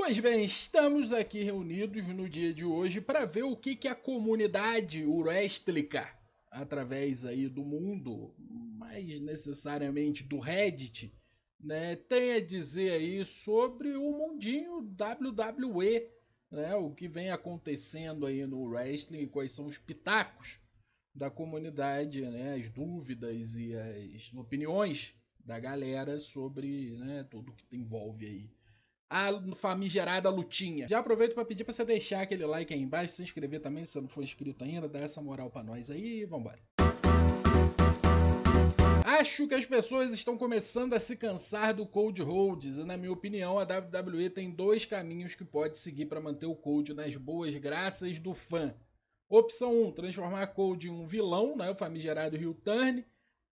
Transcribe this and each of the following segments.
Pois bem, estamos aqui reunidos no dia de hoje para ver o que a comunidade wrestlica, através aí do mundo, mais necessariamente do Reddit, né, tem a dizer aí sobre o mundinho WWE, né, o que vem acontecendo aí no wrestling, quais são os pitacos da comunidade, né, as dúvidas e as opiniões da galera sobre, né, tudo que envolve aí a famigerada lutinha. Já aproveito para pedir para você deixar aquele like aí embaixo, se inscrever também se você não for inscrito ainda, dá essa moral para nós aí e vambora. Acho que as pessoas estão começando a se cansar do Code Rhodes e, na minha opinião, a WWE tem dois caminhos que pode seguir para manter o Code nas boas graças do fã. Opção 1, transformar Code em um vilão, né, o famigerado heel turn.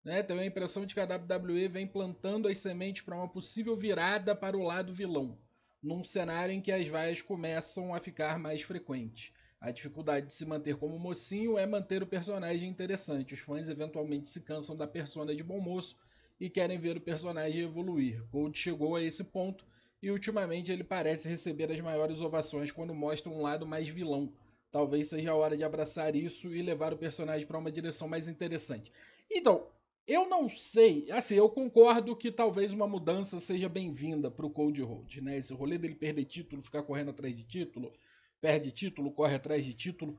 Né, tenho a impressão de que a WWE vem plantando as sementes para uma possível virada para o lado vilão, num cenário em que as vaias começam a ficar mais frequentes. A dificuldade de se manter como mocinho é manter o personagem interessante. Os fãs eventualmente se cansam da persona de bom moço e querem ver o personagem evoluir. Cody chegou a esse ponto e ultimamente ele parece receber as maiores ovações quando mostra um lado mais vilão. Talvez seja a hora de abraçar isso e levar o personagem para uma direção mais interessante. Então, eu não sei, assim, eu concordo que talvez uma mudança seja bem-vinda pro Cody Rhodes, né? Esse rolê dele perder título, ficar correndo atrás de título, perde título, corre atrás de título,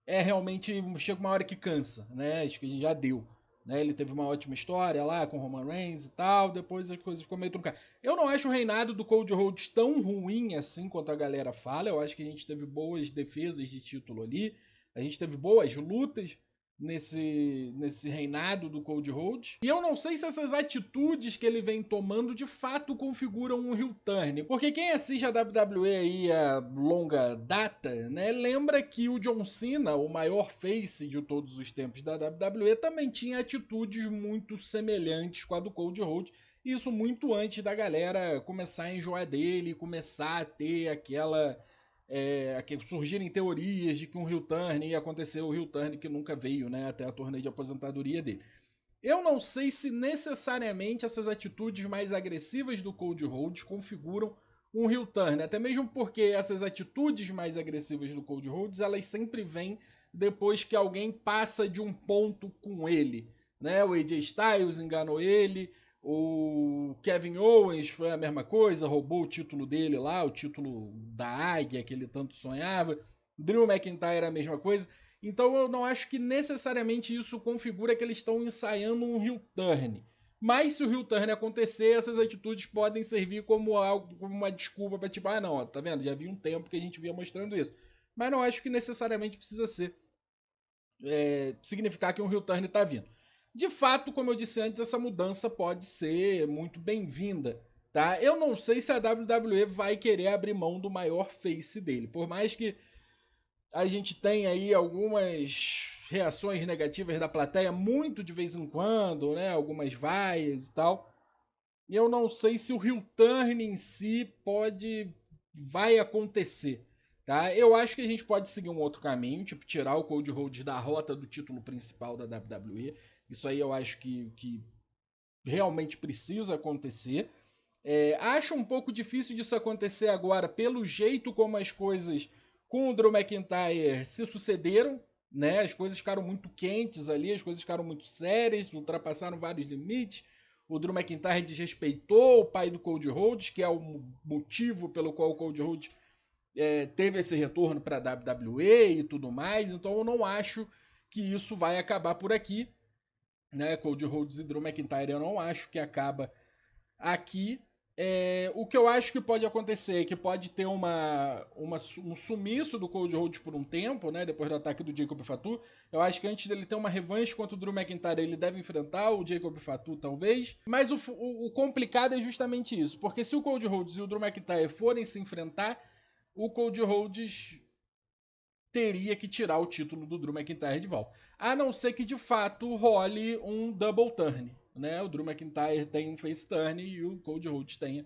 é realmente, chega uma hora que cansa, né? Acho que já deu, né? Ele teve uma ótima história lá com Roman Reigns e tal, depois a coisa ficou meio truncada. Eu não acho o reinado do Cody Rhodes tão ruim assim quanto a galera fala, eu acho que a gente teve boas defesas de título ali, a gente teve boas lutas nesse reinado do Cody Rhodes. E eu não sei se essas atitudes que ele vem tomando de fato configuram um heel turn. Porque quem assiste a WWE aí a longa data, né, lembra que o John Cena, o maior face de todos os tempos da WWE, também tinha atitudes muito semelhantes com a do Cody Rhodes. Isso muito antes da galera começar a enjoar dele, começar a ter aquela... surgirem teorias de que um heel turn ia acontecer, o heel turn que nunca veio, né, até a turnê de aposentadoria dele. Eu não sei se necessariamente essas atitudes mais agressivas do Cody Rhodes configuram um heel turn, até mesmo porque essas atitudes mais agressivas do Cody Rhodes, elas sempre vêm depois que alguém passa de um ponto com ele, né? O AJ Styles enganou ele, o Kevin Owens foi a mesma coisa, roubou o título dele lá, o título da Águia que ele tanto sonhava. Drew McIntyre a mesma coisa. Então eu não acho que necessariamente isso configura que eles estão ensaiando um heel turn. Mas se o heel turn acontecer, essas atitudes podem servir como algo, como uma desculpa para tipo, ah não, tá vendo? Já havia um tempo que a gente via mostrando isso. Mas não acho que necessariamente precisa ser significar que um heel turn está vindo. De fato, como eu disse antes, essa mudança pode ser muito bem-vinda. Tá? Eu não sei se a WWE vai querer abrir mão do maior face dele. Por mais que a gente tenha aí algumas reações negativas da plateia, muito de vez em quando, né? Algumas vaias e tal. Eu não sei se o heel turn em si vai acontecer. Tá? Eu acho que a gente pode seguir um outro caminho, tipo tirar o Cody Rhodes da rota do título principal da WWE. Isso aí eu acho que realmente precisa acontecer. Acho um pouco difícil disso acontecer agora pelo jeito como as coisas com o Drew McIntyre se sucederam. Né? As coisas ficaram muito quentes ali, as coisas ficaram muito sérias, ultrapassaram vários limites. O Drew McIntyre desrespeitou o pai do Cody Rhodes, que é o motivo pelo qual o Cody Rhodes teve esse retorno para a WWE e tudo mais. Então eu não acho que isso vai acabar por aqui. Né? Cody Rhodes e Drew McIntyre eu não acho que acaba aqui. O que eu acho que pode acontecer é que pode ter um sumiço do Cody Rhodes por um tempo, né, depois do ataque do Jacob Fatu. Eu acho que antes dele ter uma revanche contra o Drew McIntyre, ele deve enfrentar o Jacob Fatu, talvez. Mas o complicado é justamente isso, porque se o Cody Rhodes e o Drew McIntyre forem se enfrentar, o Cody Rhodes teria que tirar o título do Drew McIntyre de volta. A não ser que de fato role um double turn. Né? O Drew McIntyre tem um face turn e o Cody Rhodes tenha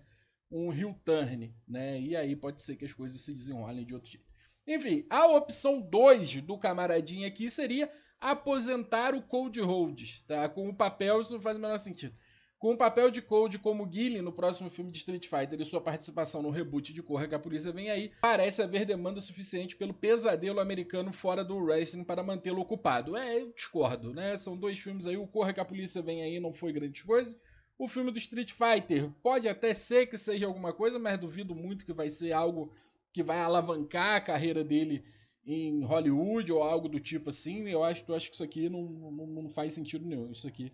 um heel turn. Né? E aí pode ser que as coisas se desenrolem de outro jeito. Enfim, a opção 2 do camaradinho aqui seria aposentar o Cody Rhodes. Tá? Com o papel isso não faz o menor sentido. Com o papel de Code como Guile no próximo filme de Street Fighter e sua participação no reboot de Corra que a Polícia Vem Aí, parece haver demanda suficiente pelo pesadelo americano fora do wrestling para mantê-lo ocupado. Eu discordo, né? São 2 filmes aí, o Corra que a Polícia Vem Aí não foi grande coisa. O filme do Street Fighter pode até ser que seja alguma coisa, mas duvido muito que vai ser algo que vai alavancar a carreira dele em Hollywood ou algo do tipo assim. Eu acho que isso aqui não faz sentido nenhum. Isso aqui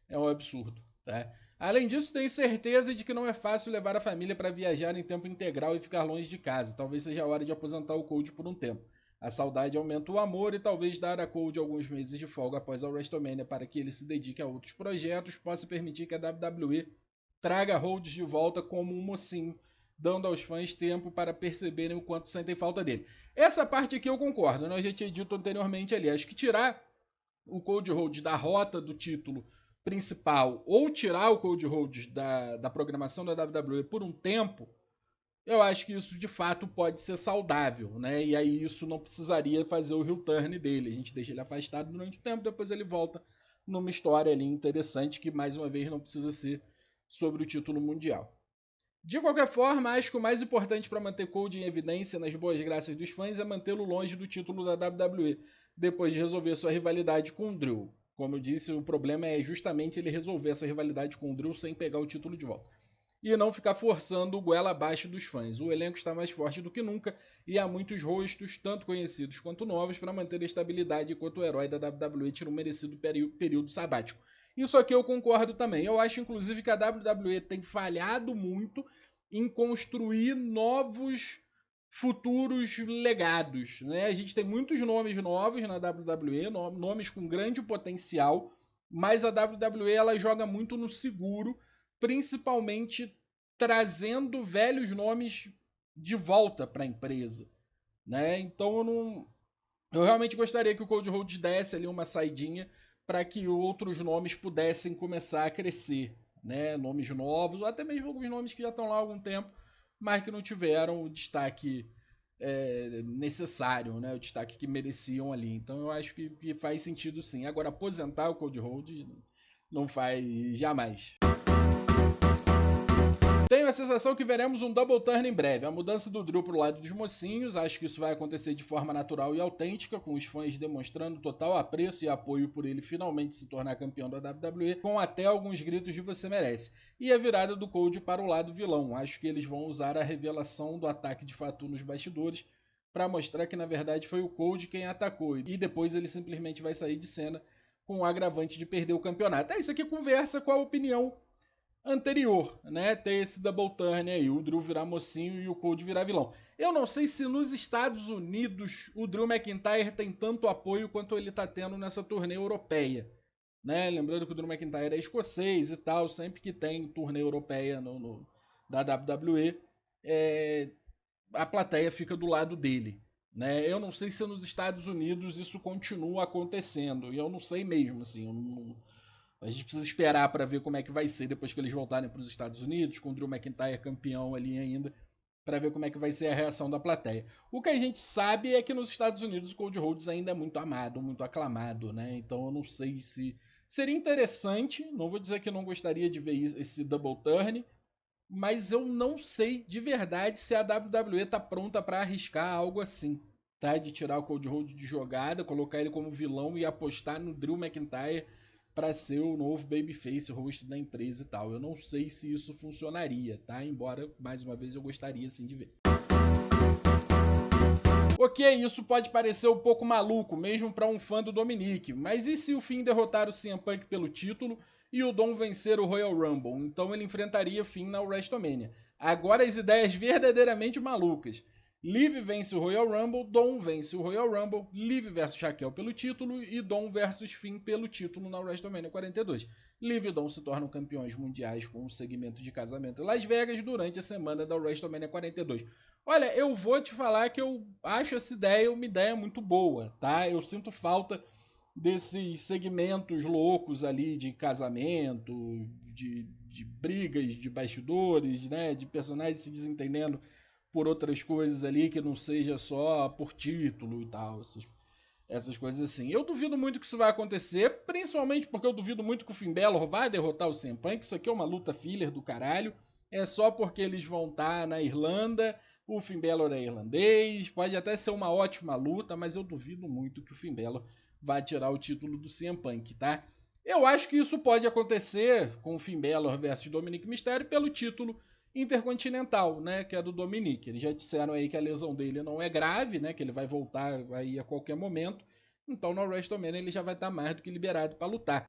é um absurdo. Tá? Além disso, tenho certeza de que não é fácil levar a família para viajar em tempo integral e ficar longe de casa. Talvez seja a hora de aposentar o Code por um tempo. A saudade aumenta o amor e talvez dar a Code alguns meses de folga após a WrestleMania para que ele se dedique a outros projetos possa permitir que a WWE traga Rhodes de volta como um mocinho, dando aos fãs tempo para perceberem o quanto sentem falta dele. Essa parte aqui eu concordo, né? Eu já tinha dito anteriormente ali. Acho que tirar o Cody Rhodes da rota do título principal ou tirar o Cody Rhodes da programação da WWE por um tempo, eu acho que isso de fato pode ser saudável, né? E aí isso não precisaria fazer o heel turn dele. A gente deixa ele afastado durante o tempo, depois ele volta numa história ali interessante que mais uma vez não precisa ser sobre o título mundial. De qualquer forma, acho que o mais importante para manter Cody em evidência nas boas graças dos fãs é mantê-lo longe do título da WWE, depois de resolver sua rivalidade com o Drew. Como eu disse, o problema é justamente ele resolver essa rivalidade com o Drew sem pegar o título de volta. E não ficar forçando o goela abaixo dos fãs. O elenco está mais forte do que nunca e há muitos rostos, tanto conhecidos quanto novos, para manter a estabilidade enquanto o herói da WWE tira um merecido período sabático. Isso aqui eu concordo também. Eu acho, inclusive, que a WWE tem falhado muito em construir novos futuros legados. Né? A gente tem muitos nomes novos na WWE, nomes com grande potencial, mas a WWE ela joga muito no seguro, principalmente trazendo velhos nomes de volta para a empresa. Né? Então eu realmente gostaria que o Cody Rhodes desse ali uma saidinha para que outros nomes pudessem começar a crescer. Né? Nomes novos, ou até mesmo alguns nomes que já estão lá há algum tempo, mas que não tiveram o destaque necessário, né? O destaque que mereciam ali. Então eu acho que faz sentido sim. Agora, aposentar o Cody Rhodes não faz jamais. Tenho a sensação que veremos um double turn em breve. A mudança do Drew para o lado dos mocinhos, acho que isso vai acontecer de forma natural e autêntica, com os fãs demonstrando total apreço e apoio por ele finalmente se tornar campeão da WWE, com até alguns gritos de você merece. E a virada do Cody para o lado vilão. Acho que eles vão usar a revelação do ataque de Fatu nos bastidores para mostrar que na verdade foi o Cody quem atacou. E depois ele simplesmente vai sair de cena com o agravante de perder o campeonato. Isso aqui conversa com a opinião anterior, né? Ter esse double turn aí, o Drew virar mocinho e o Cody virar vilão. Eu não sei se nos Estados Unidos o Drew McIntyre tem tanto apoio quanto ele tá tendo nessa turnê europeia, né? Lembrando que o Drew McIntyre é escocês e tal, sempre que tem turnê europeia da WWE, a plateia fica do lado dele, né? Eu não sei se nos Estados Unidos isso continua acontecendo, e eu não sei mesmo, assim, a gente precisa esperar para ver como é que vai ser depois que eles voltarem para os Estados Unidos, com o Drew McIntyre campeão ali ainda, para ver como é que vai ser a reação da plateia. O que a gente sabe é que nos Estados Unidos o Cody Rhodes ainda é muito amado, muito aclamado, né? Então eu não sei se... Seria interessante, não vou dizer que eu não gostaria de ver esse double turn, mas eu não sei de verdade se a WWE está pronta para arriscar algo assim, tá? De tirar o Cody Rhodes de jogada, colocar ele como vilão e apostar no Drew McIntyre para ser o novo babyface, o rosto da empresa e tal. Eu não sei se isso funcionaria, tá? Embora, mais uma vez, eu gostaria sim de ver. Ok, isso pode parecer um pouco maluco, mesmo para um fã do Dominic, mas e se o Finn derrotar o CM Punk pelo título e o Dom vencer o Royal Rumble? Então ele enfrentaria Finn na WrestleMania. Agora as ideias verdadeiramente malucas. Liv vence o Royal Rumble, Dom vence o Royal Rumble, Liv versus Raquel pelo título e Dom versus Finn pelo título na WrestleMania 42. Liv e Dom se tornam campeões mundiais com um segmento de casamento em Las Vegas durante a semana da WrestleMania 42. Olha, eu vou te falar que eu acho essa ideia uma ideia muito boa, tá? Eu sinto falta desses segmentos loucos ali de casamento, de brigas de bastidores, né? De personagens se desentendendo por outras coisas ali que não seja só por título e tal. essas coisas assim. Eu duvido muito que isso vai acontecer, principalmente porque eu duvido muito que o Finn Balor vai derrotar o CM Punk. Isso aqui é uma luta filler do caralho. É só porque eles vão estar na Irlanda, o Finn Balor é irlandês, pode até ser uma ótima luta, mas eu duvido muito que o Finn Balor vá tirar o título do CM Punk, tá? Eu acho que isso pode acontecer com o Finn Balor versus Dominic Mysterio pelo título intercontinental, né, que é do Dominic. Eles já disseram aí que a lesão dele não é grave, né, que ele vai voltar aí a qualquer momento. Então no WrestleMania ele já vai estar mais do que liberado para lutar.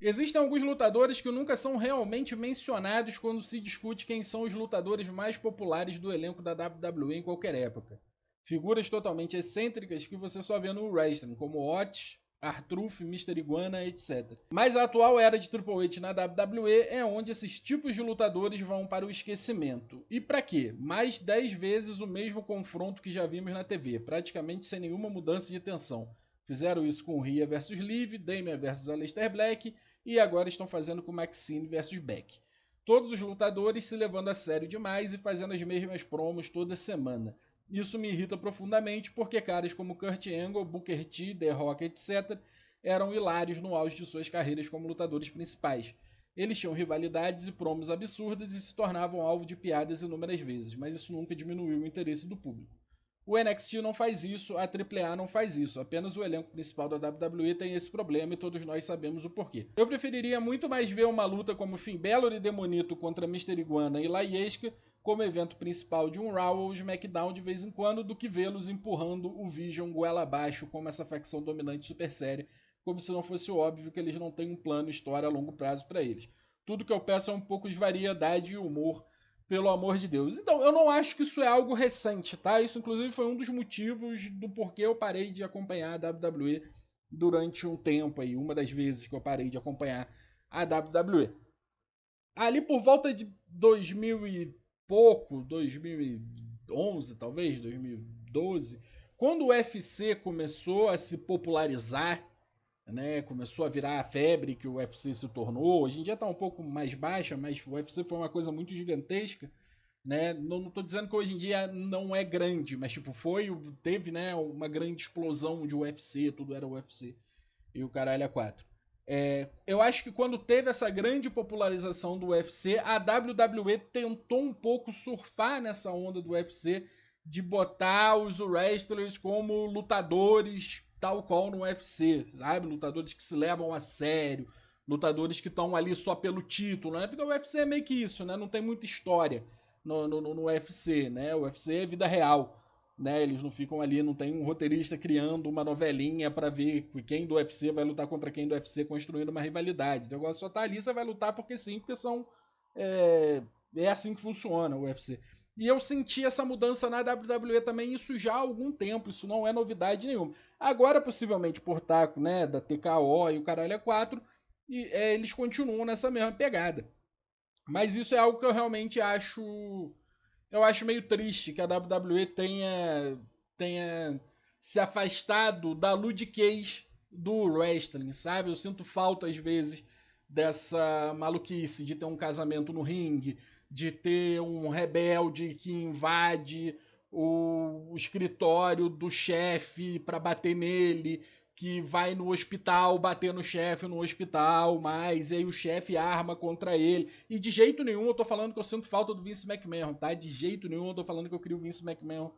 Existem alguns lutadores que nunca são realmente mencionados quando se discute quem são os lutadores mais populares do elenco da WWE em qualquer época. Figuras totalmente excêntricas que você só vê no wrestling, como Otis, R-Truth, Mr. Iguana, etc. Mas a atual era de Triple H na WWE é onde esses tipos de lutadores vão para o esquecimento. E para quê? Mais 10 vezes o mesmo confronto que já vimos na TV, praticamente sem nenhuma mudança de tensão. Fizeram isso com Rhea vs Liv, Damian vs Aleister Black e agora estão fazendo com Maxine vs Beck. Todos os lutadores se levando a sério demais e fazendo as mesmas promos toda semana. Isso me irrita profundamente porque caras como Kurt Angle, Booker T, The Rock, etc. eram hilários no auge de suas carreiras como lutadores principais. Eles tinham rivalidades e promos absurdas e se tornavam alvo de piadas inúmeras vezes, mas isso nunca diminuiu o interesse do público. O NXT não faz isso, a AAA não faz isso, apenas o elenco principal da WWE tem esse problema e todos nós sabemos o porquê. Eu preferiria muito mais ver uma luta como Finn Balor e Demonito contra Mr. Iguana e Laiesca como evento principal de um Raw ou SmackDown de vez em quando do que vê-los empurrando o Vision goela abaixo como essa facção dominante super séria, como se não fosse óbvio que eles não têm um plano história a longo prazo para eles. Tudo que eu peço é um pouco de variedade e humor, pelo amor de Deus. Então, eu não acho que isso é algo recente, tá? Isso, inclusive, foi um dos motivos do porquê eu parei de acompanhar a WWE durante um tempo aí. Uma das vezes que eu parei de acompanhar a WWE. Ali por volta de 2000 e pouco, 2011 talvez, 2012, quando o UFC começou a se popularizar, né, começou a virar a febre que o UFC se tornou. Hoje em dia está um pouco mais baixa, mas o UFC foi uma coisa muito gigantesca, né? Não estou dizendo que hoje em dia não é grande, mas tipo teve, né, uma grande explosão de UFC, tudo era UFC e o caralho a quatro. Eu acho que quando teve essa grande popularização do UFC, a WWE tentou um pouco surfar nessa onda do UFC de botar os wrestlers como lutadores tal qual no UFC, sabe? Lutadores que se levam a sério, lutadores que estão ali só pelo título, né? Porque o UFC é meio que isso, né? Não tem muita história no UFC, né? O UFC é vida real, né? Eles não ficam ali, não tem um roteirista criando uma novelinha para ver quem do UFC vai lutar contra quem do UFC, construindo uma rivalidade. O negócio só tá ali, você vai lutar porque sim, porque são... É assim que funciona o UFC. E eu senti essa mudança na WWE também, isso já há algum tempo, isso não é novidade nenhuma. Agora, possivelmente, por taco, né, da TKO e o caralho é 4, eles continuam nessa mesma pegada. Mas isso é algo que eu realmente acho... Eu acho meio triste que a WWE tenha se afastado da ludiquez do wrestling, sabe? Eu sinto falta, às vezes, dessa maluquice de ter um casamento no ringue, de ter um rebelde que invade o escritório do chefe para bater nele, que vai no hospital bater no chefe no hospital, mas e aí o chefe arma contra ele. E de jeito nenhum eu tô falando que eu sinto falta do Vince McMahon, tá? De jeito nenhum eu tô falando que eu queria o Vince McMahon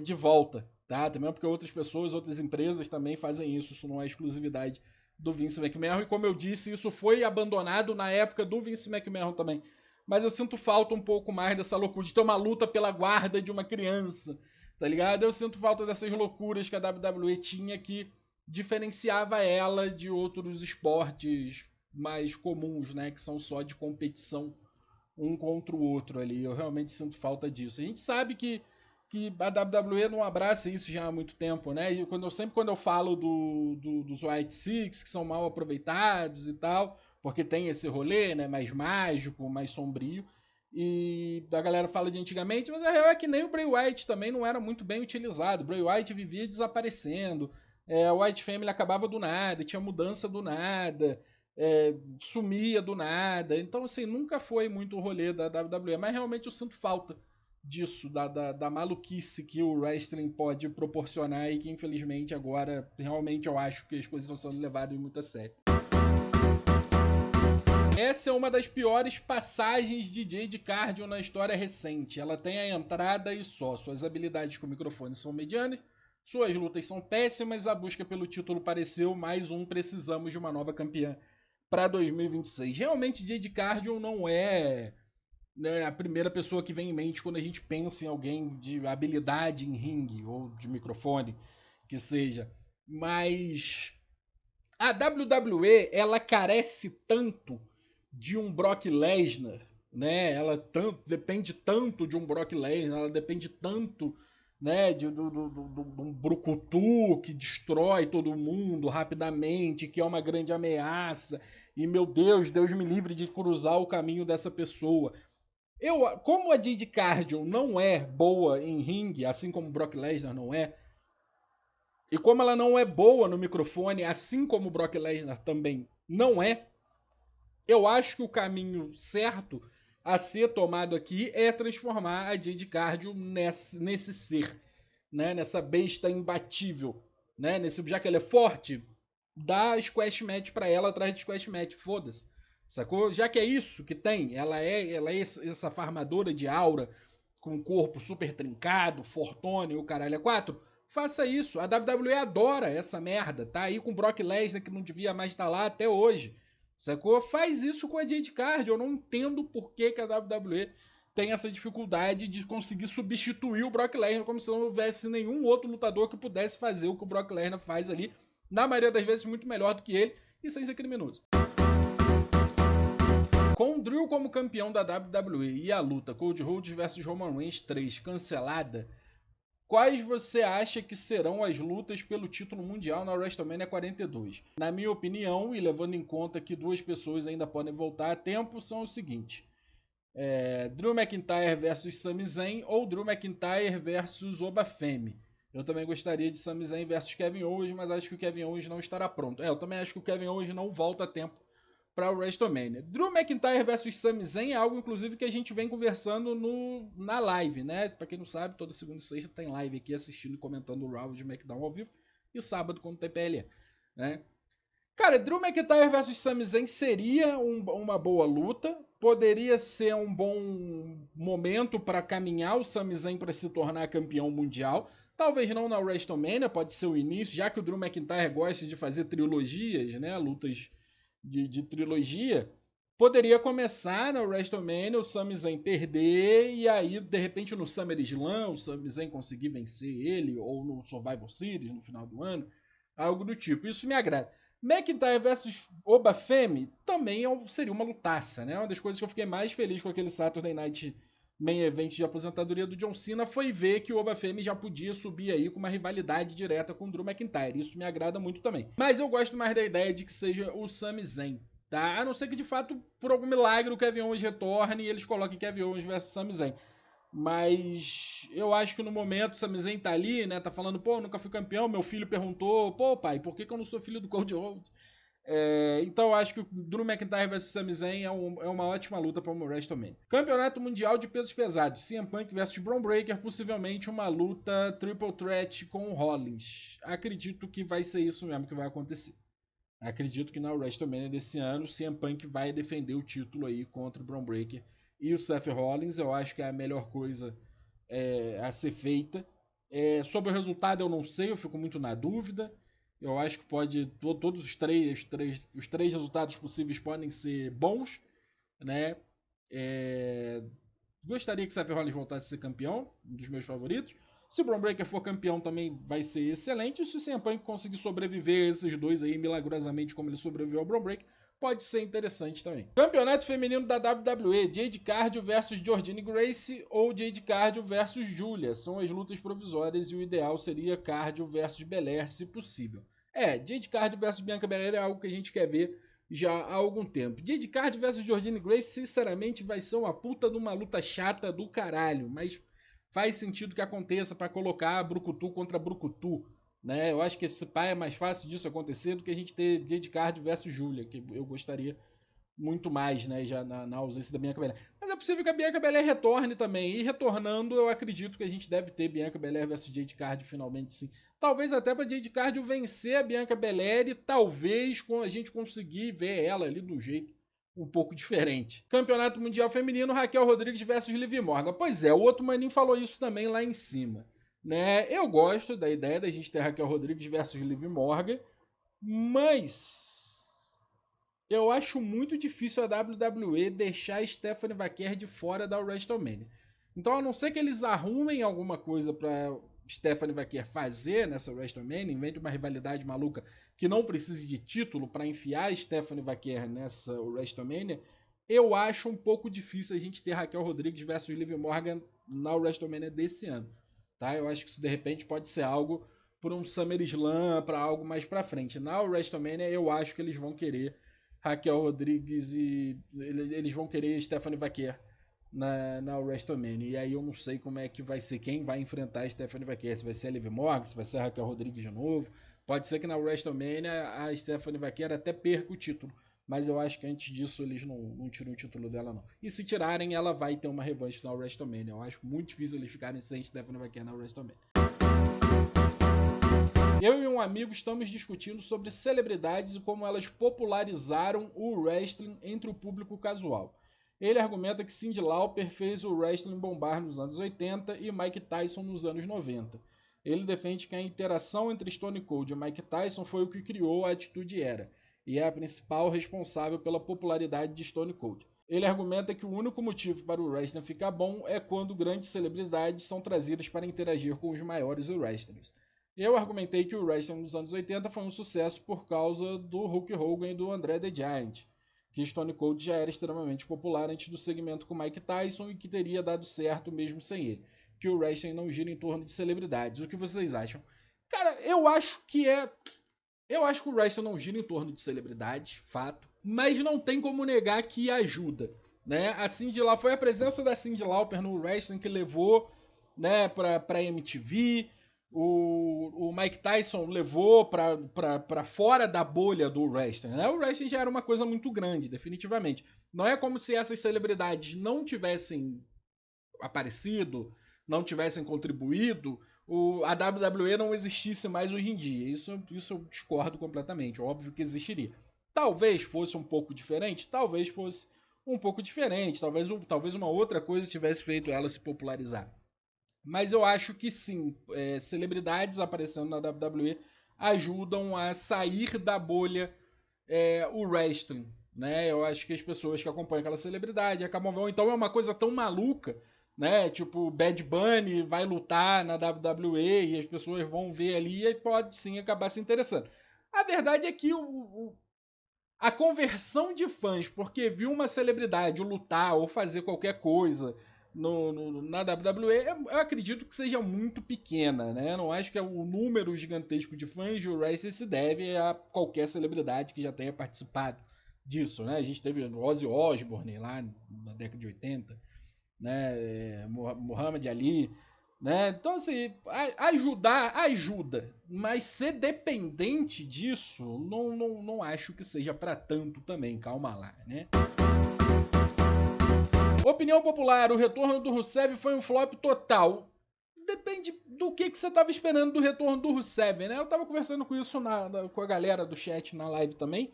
de volta, tá? Também porque outras pessoas, outras empresas também fazem isso não é exclusividade do Vince McMahon. E como eu disse, isso foi abandonado na época do Vince McMahon também. Mas eu sinto falta um pouco mais dessa loucura de ter uma luta pela guarda de uma criança, tá ligado? Eu sinto falta dessas loucuras que a WWE tinha que diferenciava ela de outros esportes mais comuns, né? Que são só de competição um contra o outro ali. Eu realmente sinto falta disso. A gente sabe que a WWE não abraça isso já há muito tempo, né? E sempre quando eu falo dos White Six, que são mal aproveitados e tal, porque tem esse rolê, né? Mais mágico, mais sombrio. E a galera fala de antigamente, mas a real é que nem o Bray Wyatt também não era muito bem utilizado. O Bray Wyatt vivia desaparecendo. A White Family acabava do nada, tinha mudança do nada, sumia do nada. Então, assim, nunca foi muito o rolê da WWE. Mas realmente eu sinto falta disso, da maluquice que o wrestling pode proporcionar e que infelizmente agora realmente eu acho que as coisas estão sendo levadas muito a sério. Essa é uma das piores passagens de Jade Cargill na história recente. Ela tem a entrada e só. Suas habilidades com o microfone são medianas, suas lutas são péssimas, a busca pelo título pareceu mais um precisamos de uma nova campeã para 2026. Realmente Jade Cargill não é, né, a primeira pessoa que vem em mente quando a gente pensa em alguém de habilidade em ringue ou de microfone, que seja. Mas a WWE, ela carece tanto de um Brock Lesnar, né? Ela depende tanto de um Brock Lesnar, ela depende tanto, né, de um brucutu que destrói todo mundo rapidamente, que é uma grande ameaça. E meu Deus, Deus me livre de cruzar o caminho dessa pessoa. Como a Jade Cargill não é boa em ringue, assim como o Brock Lesnar não é, e como ela não é boa no microfone, assim como o Brock Lesnar também não é, eu acho que o caminho certo a ser tomado aqui é transformar a Jade Cargill nesse ser, né? Nessa besta imbatível, né? Já que ela é forte, dá squash match pra ela atrás de squash match, foda-se. Sacou? Já que é isso que tem, ela é essa farmadora de aura com o corpo super trincado, fortona e o caralho é 4. Faça isso. A WWE adora essa merda. Tá aí com o Brock Lesnar que não devia mais estar lá até hoje. Sacou? Faz isso com a Jade Cargill. Eu não entendo por que a WWE tem essa dificuldade de conseguir substituir o Brock Lesnar como se não houvesse nenhum outro lutador que pudesse fazer o que o Brock Lesnar faz ali, na maioria das vezes muito melhor do que ele e sem ser criminoso. Com o Drew como campeão da WWE e a luta Cody Rhodes vs Roman Reigns 3 cancelada, quais você acha que serão as lutas pelo título mundial na WrestleMania 42? Na minha opinião, e levando em conta que duas pessoas ainda podem voltar a tempo, são o seguinte: Drew McIntyre versus Sami Zayn ou Drew McIntyre versus Oba Femi. Eu também gostaria de Sami Zayn versus Kevin Owens, mas acho que o Kevin Owens não estará pronto. Eu também acho que o Kevin Owens não volta a tempo para o WrestleMania. Drew McIntyre versus Sami Zayn é algo, inclusive, que a gente vem conversando na live, né? Pra quem não sabe, toda segunda e sexta tem live aqui assistindo e comentando o Raw de SmackDown ao vivo. E sábado, quando tem PLE, né? Cara, Drew McIntyre versus Sami Zayn seria uma boa luta. Poderia ser um bom momento para caminhar o Sami Zayn para se tornar campeão mundial. Talvez não na WrestleMania, pode ser o início, já que o Drew McIntyre gosta de fazer trilogias, né? Lutas de trilogia, poderia começar no WrestleMania, o Sami Zayn perder, e aí, de repente, no SummerSlam, o Sami Zayn conseguir vencer ele, ou no Survivor Series, no final do ano, algo do tipo. Isso me agrada. McIntyre versus Oba Femi também seria uma lutaça, né? Uma das coisas que eu fiquei mais feliz com aquele Saturday Night Main Event de aposentadoria do John Cena foi ver que o Oba Femi já podia subir aí com uma rivalidade direta com o Drew McIntyre. Isso me agrada muito também. Mas eu gosto mais da ideia de que seja o Sami Zayn, tá? A não ser que de fato, por algum milagre, o Kevin Owens retorne e eles coloquem Kevin Owens versus Sami Zayn. Mas eu acho que no momento o Sami Zayn tá ali, né? Tá falando, pô, nunca fui campeão. Meu filho perguntou, pô, pai, por que eu não sou filho do Cody Rhodes? Então eu acho que o Drew McIntyre vs Sami Zayn é uma ótima luta para o WrestleMania. Campeonato Mundial de Pesos Pesados. CM Punk vs Braun Breaker, possivelmente uma luta Triple Threat com o Rollins. Acredito que vai ser isso mesmo que vai acontecer. Acredito que na WrestleMania desse ano o CM Punk vai defender o título aí contra o Braun Breaker e o Seth Rollins. Eu acho que é a melhor coisa a ser feita. Sobre o resultado eu não sei, eu fico muito na dúvida. Eu acho que todos os três resultados possíveis podem ser bons, né? Gostaria que Seth Rollins voltasse a ser campeão, um dos meus favoritos. Se o Braun Breaker for campeão também vai ser excelente. E se o CM Punk conseguir sobreviver a esses dois aí milagrosamente como ele sobreviveu ao Braun Breaker, pode ser interessante também. Campeonato feminino da WWE, Jade Cargill versus Jordynne Grace ou Jade Cargill versus Julia. São as lutas provisórias e o ideal seria Cargill versus Belair, se possível. Jade Cargill versus Bianca Belair é algo que a gente quer ver já há algum tempo. Jade Cargill versus Jordynne Grace, sinceramente, vai ser uma puta de uma luta chata do caralho, mas faz sentido que aconteça para colocar Brucutu contra Brucutu, né? Eu acho que esse pai é mais fácil disso acontecer do que a gente ter Jade Cargill versus Julia, que eu gostaria muito mais, né, já na ausência da Bianca Belair. Mas é possível que a Bianca Belair retorne também, e retornando eu acredito que a gente deve ter Bianca Belair versus Jade Cargill finalmente sim. Talvez até para Jade Cargill vencer a Bianca Belair e talvez a gente conseguir ver ela ali do jeito um pouco diferente. Campeonato Mundial Feminino, Raquel Rodrigues versus Liv Morgan. Pois é, o outro maninho falou isso também lá em cima. Né? Eu gosto da ideia da gente ter Raquel Rodrigues versus Liv Morgan, mas eu acho muito difícil a WWE deixar a Stephanie Vaquer de fora da WrestleMania. Então, a não ser que eles arrumem alguma coisa para Stephanie Vaquer fazer nessa WrestleMania, invente uma rivalidade maluca que não precise de título para enfiar a Stephanie Vaquer nessa WrestleMania, eu acho um pouco difícil a gente ter Raquel Rodrigues versus Liv Morgan na WrestleMania desse ano. Tá? Eu acho que isso de repente pode ser algo por um SummerSlam, para algo mais para frente. Na WrestleMania eu acho que eles vão querer Raquel Rodrigues e eles vão querer Stephanie Vaquer na WrestleMania. E aí eu não sei como é que vai ser, quem vai enfrentar a Stephanie Vaquer. Se vai ser a Liv Morgan, se vai ser a Raquel Rodrigues de novo. Pode ser que na WrestleMania a Stephanie Vaquer até perca o título. Mas eu acho que antes disso eles não tiram o título dela, não. E se tirarem, ela vai ter uma revanche na WrestleMania. Eu acho muito difícil eles ficarem sem Stephanie Vaquer na WrestleMania. Eu e um amigo estamos discutindo sobre celebridades e como elas popularizaram o wrestling entre o público casual. Ele argumenta que Cyndi Lauper fez o wrestling bombar nos anos 80 e Mike Tyson nos anos 90. Ele defende que a interação entre Stone Cold e Mike Tyson foi o que criou a Attitude Era, e é a principal responsável pela popularidade de Stone Cold. Ele argumenta que o único motivo para o wrestling ficar bom é quando grandes celebridades são trazidas para interagir com os maiores wrestlers. Eu argumentei que o wrestling dos anos 80 foi um sucesso por causa do Hulk Hogan e do André the Giant, que Stone Cold já era extremamente popular antes do segmento com Mike Tyson e que teria dado certo mesmo sem ele, que o wrestling não gira em torno de celebridades. O que vocês acham? Cara, eu acho que o wrestling não gira em torno de celebridades, fato, mas não tem como negar que ajuda, né? A Cyndi Lauper, foi a presença da Cyndi Lauper no wrestling que levou, né, pra MTV. O Mike Tyson levou para fora da bolha do wrestling. Né? O wrestling já era uma coisa muito grande, definitivamente. Não é como se essas celebridades não tivessem aparecido, não tivessem contribuído, a WWE não existisse mais hoje em dia. Isso eu discordo completamente. Óbvio que existiria. Talvez fosse um pouco diferente, talvez fosse um pouco diferente, talvez uma outra coisa tivesse feito ela se popularizar. Mas eu acho que sim, celebridades aparecendo na WWE ajudam a sair da bolha o wrestling. Né? Eu acho que as pessoas que acompanham aquela celebridade acabam vendo. Então é uma coisa tão maluca, né? Tipo, Bad Bunny vai lutar na WWE e as pessoas vão ver ali e pode sim acabar se interessando. A verdade é que a conversão de fãs porque viu uma celebridade lutar ou fazer qualquer coisa na WWE, eu acredito que seja muito pequena, né? Não acho que o número gigantesco de fãs de wrestling se deve a qualquer celebridade que já tenha participado disso, né? A gente teve Ozzy Osbourne lá na década de 80, né? Muhammad Ali, né? Então, assim, ajudar, ajuda, mas ser dependente disso, não acho que seja para tanto também, calma lá, né? Opinião popular, o retorno do Rusev foi um flop total. Depende do que você estava esperando do retorno do Rusev, né? Eu estava conversando com isso com a galera do chat na live também,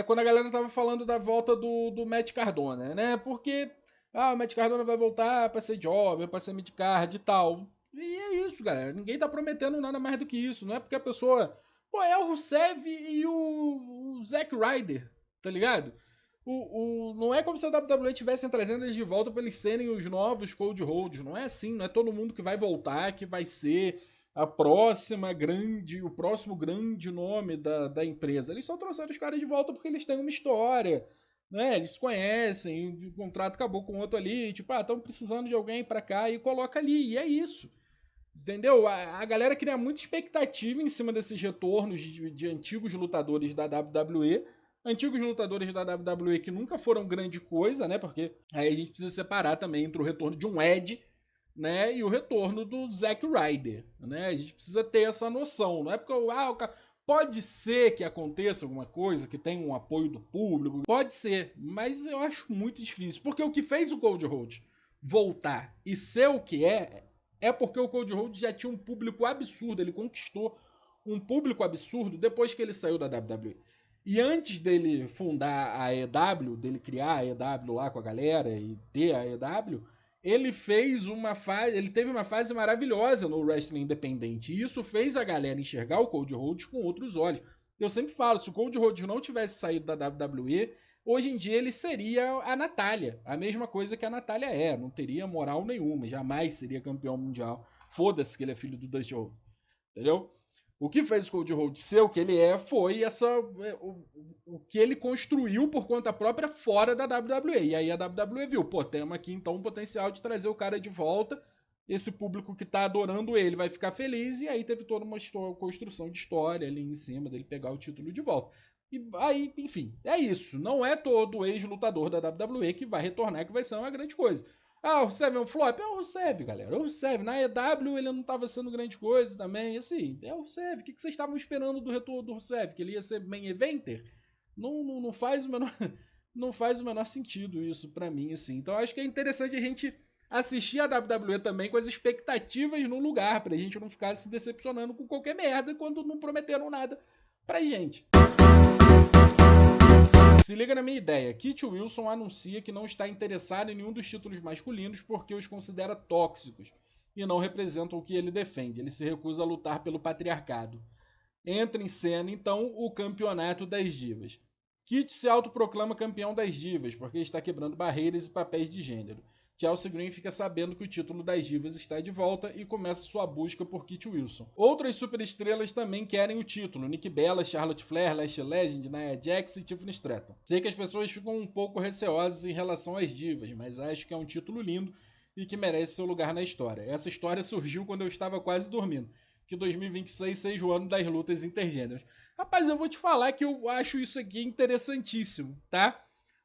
quando a galera estava falando da volta do Matt Cardona, né? Porque o Matt Cardona vai voltar para ser jobber, para ser midcard e tal. E é isso, galera. Ninguém tá prometendo nada mais do que isso. Não é porque a pessoa... Pô, é o Rusev e o Zack Ryder, tá ligado? Não é como se a WWE estivessem trazendo eles de volta para eles serem os novos Cold Holds. Não é assim, não é todo mundo que vai voltar, que vai ser o próximo grande nome da empresa. Eles só trouxeram os caras de volta porque eles têm uma história, né? Eles se conhecem, o contrato acabou com outro ali, tipo, estão precisando de alguém para cá e coloca ali, e é isso. Entendeu? A galera cria muita expectativa em cima desses retornos de antigos lutadores da WWE, antigos lutadores da WWE que nunca foram grande coisa, né? Porque aí a gente precisa separar também entre o retorno de um Edge, né, e o retorno do Zack Ryder, né? A gente precisa ter essa noção, não é porque Pode ser que aconteça alguma coisa, que tenha um apoio do público, pode ser, mas eu acho muito difícil, porque o que fez o Cody Rhodes voltar e ser o que é porque o Cody Rhodes já tinha um público absurdo, ele conquistou um público absurdo depois que ele saiu da WWE. E antes dele fundar a EW, dele criar a EW lá com a galera e ter a EW, ele teve uma fase maravilhosa no wrestling independente. E isso fez a galera enxergar o Cody Rhodes com outros olhos. Eu sempre falo, se o Cody Rhodes não tivesse saído da WWE, hoje em dia ele seria a Natália. A mesma coisa que a Natália é. Não teria moral nenhuma. Jamais seria campeão mundial. Foda-se que ele é filho do Dusty Rhodes. Entendeu? O que fez o Cody Rhodes ser o que ele foi o que ele construiu por conta própria fora da WWE. E aí a WWE viu, pô, temos aqui então um potencial de trazer o cara de volta. Esse público que tá adorando ele vai ficar feliz. E aí teve toda uma construção de história ali em cima dele pegar o título de volta. E aí, enfim, é isso. Não é todo ex-lutador da WWE que vai retornar, que vai ser uma grande coisa. Ah, o Rusev é um flop? É o Rusev, galera. O Rusev. Na EW ele não estava sendo grande coisa também. Assim, é o Rusev. O que vocês estavam esperando do retorno do Rusev? Que ele ia ser main eventer? Não faz o menor, não faz o menor sentido isso pra mim, assim. Então acho que é interessante a gente assistir a WWE também com as expectativas no lugar, pra gente não ficar se decepcionando com qualquer merda quando não prometeram nada pra gente. Se liga na minha ideia, Kit Wilson anuncia que não está interessado em nenhum dos títulos masculinos porque os considera tóxicos e não representam o que ele defende. Ele se recusa a lutar pelo patriarcado. Entra em cena, então, o campeonato das divas. Kit se autoproclama campeão das divas porque está quebrando barreiras e papéis de gênero. Chelsea Green fica sabendo que o título das divas está de volta e começa sua busca por Kit Wilson. Outras superestrelas também querem o título. Nikki Bella, Charlotte Flair, Lashley Legend, Nia Jax e Tiffany Stratton. Sei que as pessoas ficam um pouco receosas em relação às divas, mas acho que é um título lindo e que merece seu lugar na história. Essa história surgiu quando eu estava quase dormindo. Que 2026 seja o ano das lutas intergêneros. Rapaz, eu vou te falar que eu acho isso aqui interessantíssimo, tá?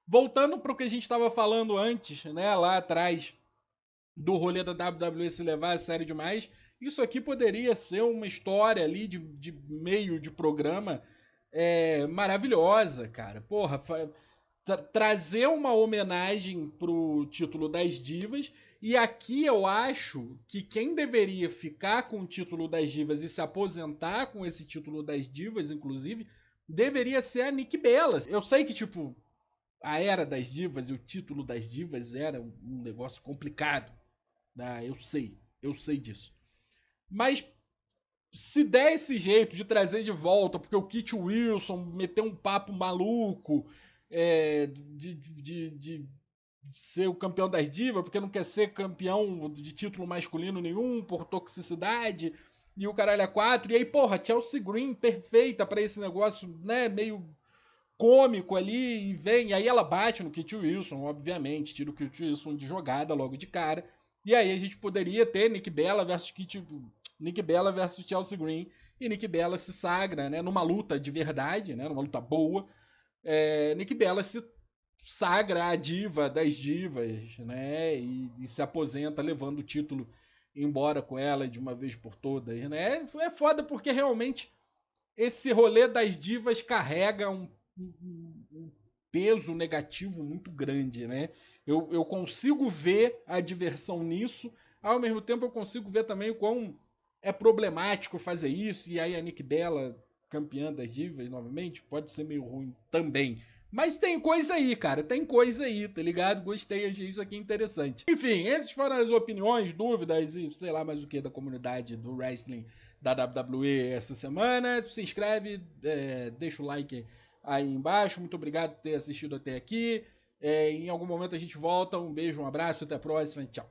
Voltando para o que a gente estava falando antes, né, lá atrás, do rolê da WWE se levar a sério demais, isso aqui poderia ser uma história ali de meio de programa maravilhosa, cara. Porra, trazer uma homenagem pro título das divas, e aqui eu acho que quem deveria ficar com o título das divas e se aposentar com esse título das divas, inclusive, deveria ser a Nikki Bella. Eu sei que, tipo, a era das divas e o título das divas era um negócio complicado. Né? Eu sei disso. Mas se der esse jeito de trazer de volta, porque o Kit Wilson meteu um papo maluco de ser o campeão das divas, porque não quer ser campeão de título masculino nenhum, por toxicidade, e o caralho é 4. E aí, porra, Chelsea Green perfeita pra esse negócio, né, meio cômico ali, e vem, e aí ela bate no Kit Wilson, obviamente, tira o Kit Wilson de jogada logo de cara, e aí a gente poderia ter Nikki Bella versus Chelsea Green, e Nikki Bella se sagra, né, numa luta de verdade, né, numa luta boa, Nikki Bella se sagra a diva das divas, né, e se aposenta levando o título embora com ela de uma vez por todas, né, é foda porque realmente esse rolê das divas carrega um peso negativo muito grande, né? Eu consigo ver a diversão nisso, ao mesmo tempo eu consigo ver também o quão é problemático fazer isso, e aí a Nikki Bella, campeã das divas, novamente, pode ser meio ruim também. Mas tem coisa aí, cara, tem coisa aí, tá ligado? Gostei, achei isso aqui interessante. Enfim, essas foram as opiniões, dúvidas e sei lá mais o que da comunidade do wrestling da WWE essa semana. Se inscreve, deixa o like aí embaixo. Muito obrigado por ter assistido até aqui. Em algum momento a gente volta. Um beijo, um abraço, até a próxima. Tchau.